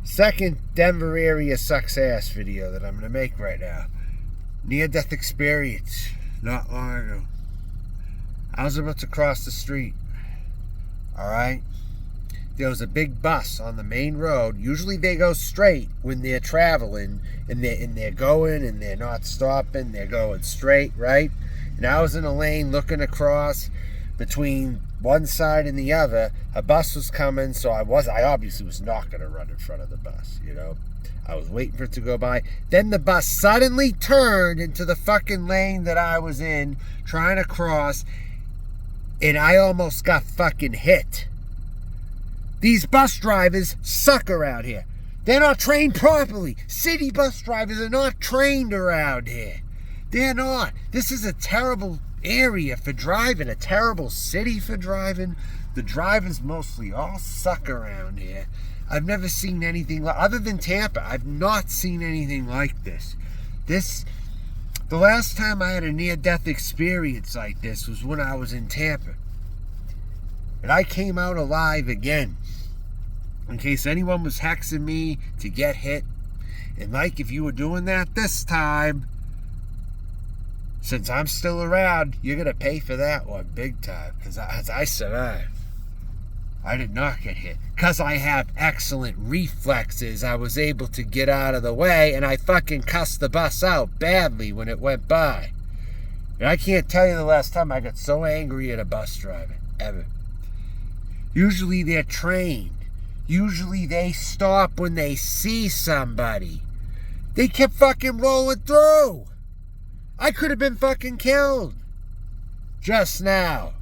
Second Denver area sucks ass video that I'm going to make right now. Near-death experience. Not long ago. I was about to cross the street. Alright? There was a big bus on the main road. Usually they go straight when they're traveling. And they're going and they're not stopping. They're going straight, right? And I was in a lane looking across between one side and the other. A bus was coming, so I obviously was not going to run in front of the bus, you know. I was waiting for it to go by. Then the bus suddenly turned into the fucking lane that I was in, trying to cross, and I almost got fucking hit. These bus drivers suck around here. They're not trained properly. City bus drivers are not trained around here. They're not. This is a terrible area for driving, a terrible city for driving. The drivers mostly all suck around here. I've never seen anything like, other than Tampa, I've not seen anything like this. The last time I had a near-death experience like this was when I was in Tampa. And I came out alive again. In case anyone was hexing me to get hit. And Mike, if you were doing that this time, since I'm still around, you're going to pay for that one big time. Because I survived. I did not get hit. Because I have excellent reflexes, I was able to get out of the way, and I fucking cussed the bus out badly when it went by. And I can't tell you the last time I got so angry at a bus driver, ever. Usually they're trained. Usually they stop when they see somebody. They kept fucking rolling through. I could have been fucking killed. Just now.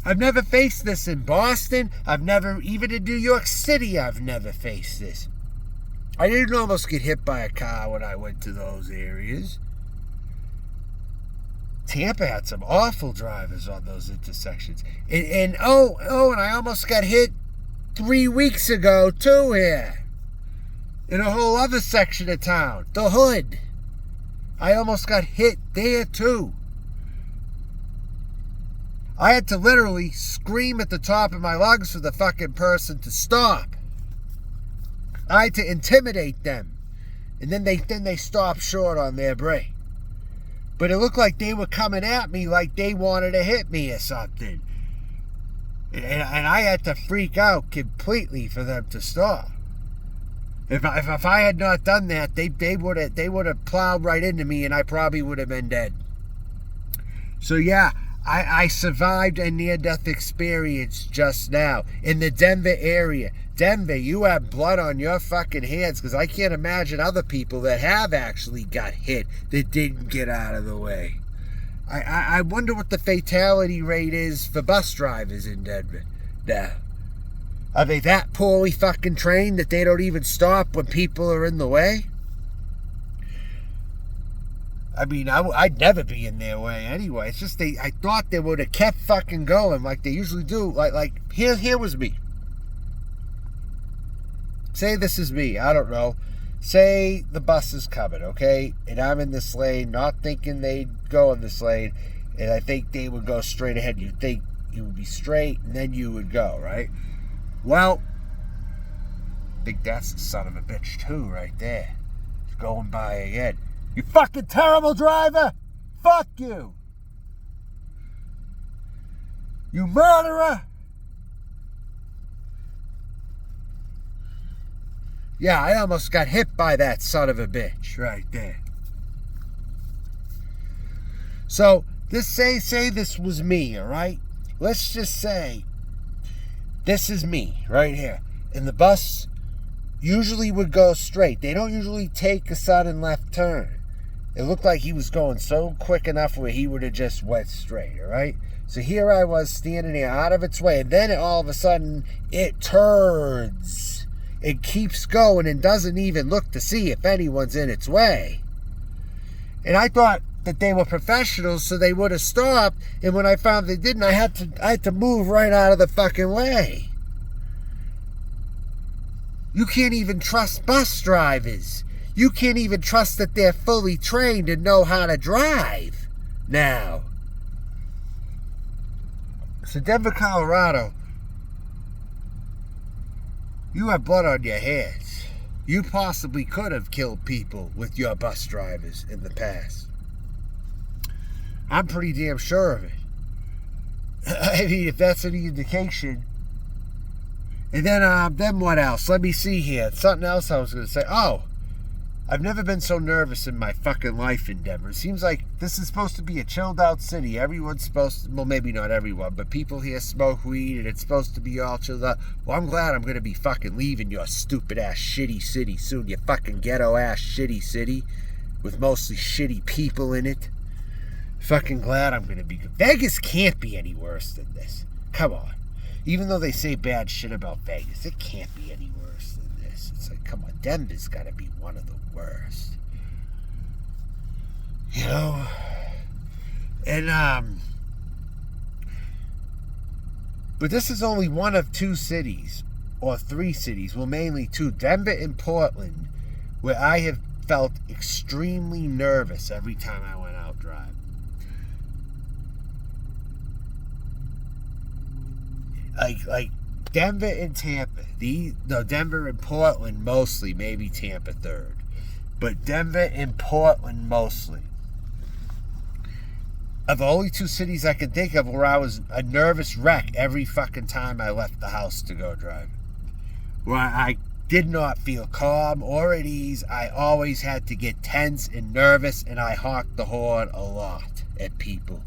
I've never faced this in Boston. Even in New York City, I've never faced this. I didn't almost get hit by a car when I went to those areas. Tampa had some awful drivers on those intersections. And I almost got hit 3 weeks ago, too, here. In a whole other section of town. The Hood. I almost got hit there, too. I had to literally scream at the top of my lungs for the fucking person to stop. I had to intimidate them. And then they stopped short on their brake. But it looked like they were coming at me like they wanted to hit me or something. And I had to freak out completely for them to stop. If I had not done that, they would have plowed right into me and I probably would have been dead. So yeah, I survived a near-death experience just now in the Denver area. Denver, you have blood on your fucking hands because I can't imagine other people that have actually got hit that didn't get out of the way. I wonder what the fatality rate is for bus drivers in Denver now. Are they that poorly fucking trained that they don't even stop when people are in the way? I mean, I'd never be in their way anyway. It's just I thought they would have kept fucking going like they usually do. Like here was me. Say this is me. I don't know. Say the bus is coming, okay? And I'm in this lane, not thinking they'd go in this lane. And I think they would go straight ahead. You'd think you would be straight, and then you would go, right? Well, I think that's the son of a bitch too, right there. It's going by again. You fucking terrible driver! Fuck you! You murderer! Yeah, I almost got hit by that son of a bitch right there. So, say this was me, alright? Let's just say this is me right here. And the bus usually would go straight. They don't usually take a sudden left turn. It looked like he was going so quick enough where he would have just went straight, alright? So here I was standing there out of its way, and then all of a sudden it turns. It keeps going and doesn't even look to see if anyone's in its way. And I thought that they were professionals, so they would have stopped, and when I found they didn't, I had to move right out of the fucking way. You can't even trust bus drivers. You can't even trust that they're fully trained and know how to drive now. So Denver, Colorado You have blood on your hands. You possibly could have killed people with your bus drivers in the past. I'm pretty damn sure of it. I mean, if that's any indication. And then what else? Let me see here. Something else I was going to say. Oh, I've never been so nervous in my fucking life in Denver. It seems like this is supposed to be a chilled out city. Everyone's supposed to, well, maybe not everyone, but people here smoke weed and it's supposed to be all chilled out. Well, I'm glad I'm going to be fucking leaving your stupid ass shitty city soon. You fucking ghetto ass shitty city with mostly shitty people in it. Fucking glad I'm going to be. Vegas can't be any worse than this. Come on. Even though they say bad shit about Vegas, it can't be any worse than this. It's like, come on, Denver's got to be one of the worst. You know? And, but this is only one of two cities, or three cities, well, mainly two, Denver and Portland, where I have felt extremely nervous every time I went out driving. Like Denver and Tampa. Denver and Portland mostly, maybe Tampa third. But Denver and Portland mostly are the only two cities I can think of where I was a nervous wreck every fucking time I left the house to go driving. Where I did not feel calm or at ease. I always had to get tense and nervous, and I honked the horn a lot at people.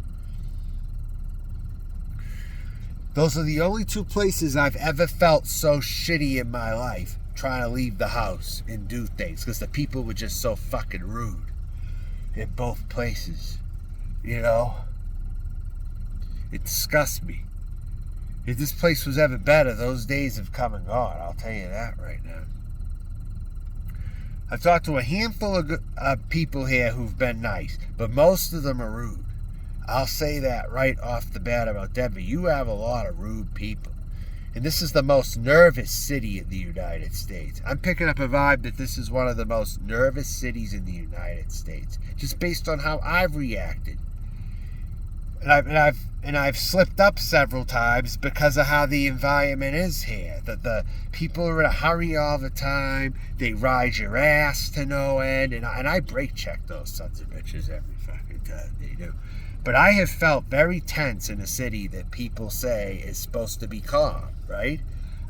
Those are the only two places I've ever felt so shitty in my life, trying to leave the house and do things, because the people were just so fucking rude in both places, you know? It disgusts me. If this place was ever better, those days have come and gone, I'll tell you that right now. I've talked to a handful of people here who've been nice, but most of them are rude. I'll say that right off the bat about Denver. You have a lot of rude people. And this is the most nervous city in the United States. I'm picking up a vibe that this is one of the most nervous cities in the United States, just based on how I've reacted. And I've slipped up several times because of how the environment is here. That the people are in a hurry all the time. They ride your ass to no end. And I brake check those sons of bitches every fucking time they do. But I have felt very tense in a city that people say is supposed to be calm, right?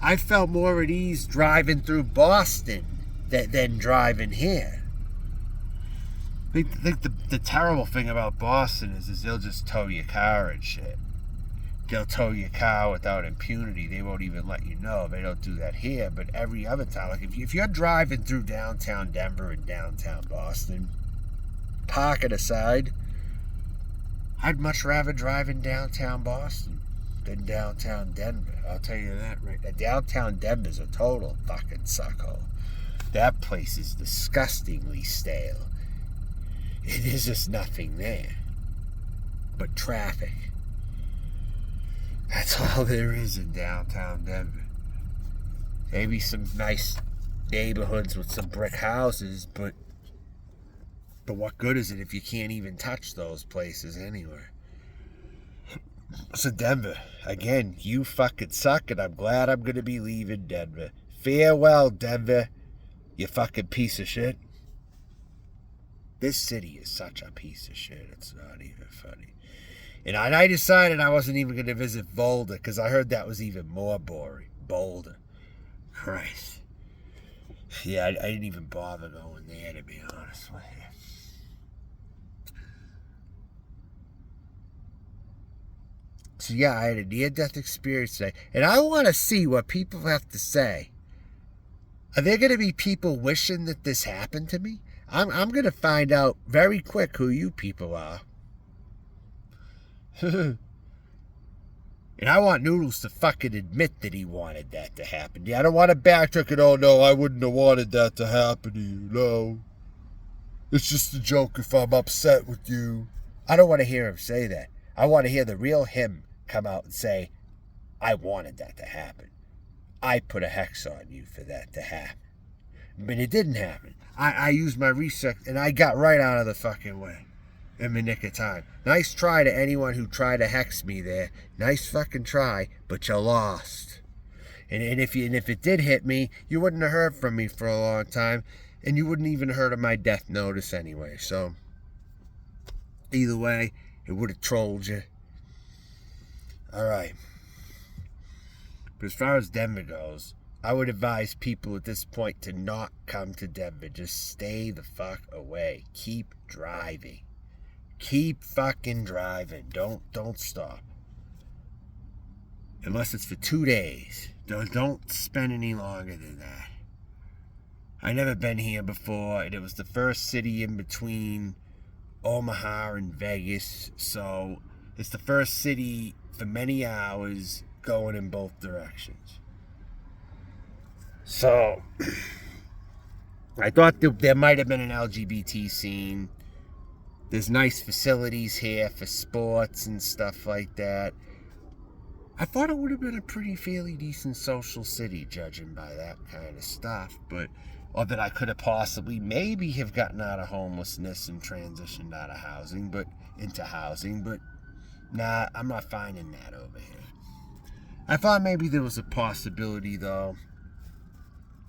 I felt more at ease driving through Boston than driving here. I think the terrible thing about Boston is they'll just tow your car and shit. They'll tow your car without impunity. They won't even let you know. They don't do that here. But every other time, like if you're driving through downtown Denver and downtown Boston, parking aside, I'd much rather drive in downtown Boston than downtown Denver. I'll tell you that right now. Downtown Denver's a total fucking suckhole. That place is disgustingly stale. There's just nothing there but traffic. That's all there is in downtown Denver. Maybe some nice neighborhoods with some brick houses, but what good is it if you can't even touch those places anywhere? So Denver, again, you fucking suck, and I'm glad I'm going to be leaving Denver. Farewell, Denver, you fucking piece of shit. This city is such a piece of shit, it's not even funny. And I decided I wasn't even going to visit Boulder, because I heard that was even more boring. Boulder. Christ. Yeah, I didn't even bother going there, to be honest with you. So yeah, I had a near-death experience today. And I want to see what people have to say. Are there going to be people wishing that this happened to me? I'm going to find out very quick who you people are. And I want Noodles to fucking admit that he wanted that to happen. Yeah, I don't want to backtrack and, oh no, I wouldn't have wanted that to happen to you. No. It's just a joke if I'm upset with you. I don't want to hear him say that. I want to hear the real him come out and say, I wanted that to happen. I put a hex on you for that to happen. But it didn't happen. I used my research and I got right out of the fucking way in the nick of time. Nice try to anyone who tried to hex me there. Nice fucking try, but you lost. And if it did hit me, you wouldn't have heard from me for a long time, and you wouldn't even heard of my death notice anyway. So either way, it would have trolled you. All right. But as far as Denver goes, I would advise people at this point to not come to Denver. Just stay the fuck away. Keep driving. Keep fucking driving. Don't stop. Unless it's for 2 days. Don't spend any longer than that. I never been here before, and it was the first city in between Omaha and Vegas, so it's the first city for many hours going in both directions. So I thought there might have been an LGBT scene. There's nice facilities here for sports and stuff like that. I thought it would have been a pretty fairly decent social city, judging by that kind of stuff, or that I could have possibly maybe have gotten out of homelessness and transitioned out of housing, into housing, but nah, I'm not finding that over here. I thought maybe there was a possibility though,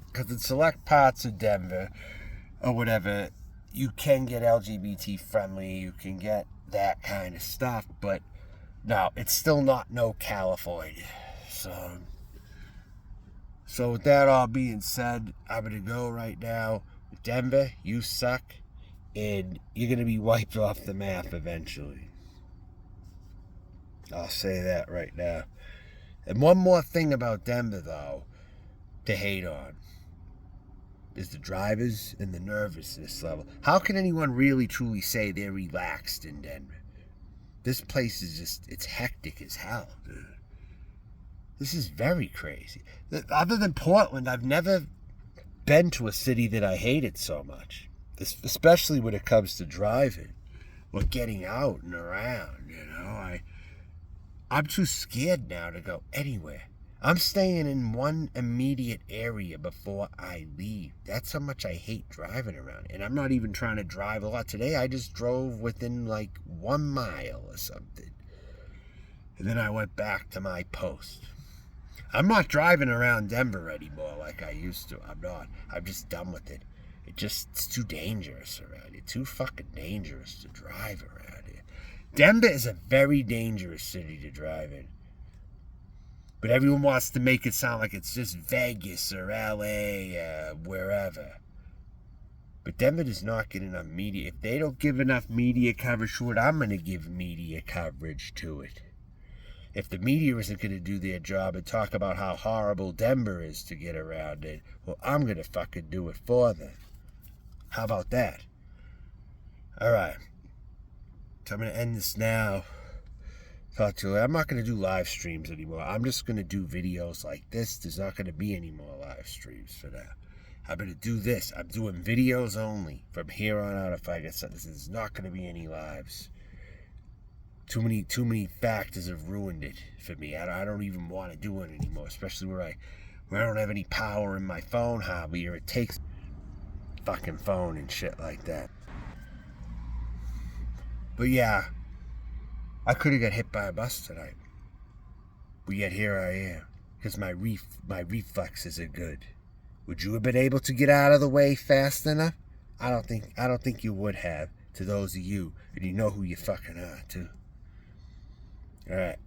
because in select parts of Denver or whatever, you can get LGBT friendly, you can get that kind of stuff, but no, it's still not no California. So with that all being said, I'm going to go right now. Denver, you suck, and you're going to be wiped off the map eventually. I'll say that right now. And one more thing about Denver, though, to hate on, is the drivers and the nervousness level. How can anyone really truly say they're relaxed in Denver? This place is it's hectic as hell, dude. This is very crazy. Other than Portland, I've never been to a city that I hated so much. Especially when it comes to driving or getting out and around, I'm too scared now to go anywhere. I'm staying in one immediate area before I leave. That's how much I hate driving around. And I'm not even trying to drive a lot. Today I just drove within like 1 mile or something. And then I went back to my post. I'm not driving around Denver anymore like I used to. I'm not. I'm just done with it. It's too dangerous around here. Too fucking dangerous to drive around here. Denver is a very dangerous city to drive in. But everyone wants to make it sound like it's just Vegas or LA, wherever. But Denver does not get enough media. If they don't give enough media coverage to it, I'm going to give media coverage to it. If the media isn't going to do their job and talk about how horrible Denver is to get around in, well, I'm going to fucking do it for them. How about that? All right. So I'm going to end this now. Talk to you. I'm not going to do live streams anymore. I'm just going to do videos like this. There's not going to be any more live streams for now. I'm going to do this. I'm doing videos only from here on out. If I get something, there's not going to be any lives. Too many factors have ruined it for me. I don't even want to do it anymore, especially where I don't have any power in my phone hobby, or it takes fucking phone and shit like that. But yeah, I could have got hit by a bus tonight. But yet here I am, because my reflexes are good. Would you have been able to get out of the way fast enough? I don't think you would have, to those of you, and you know who you fucking are too. All right.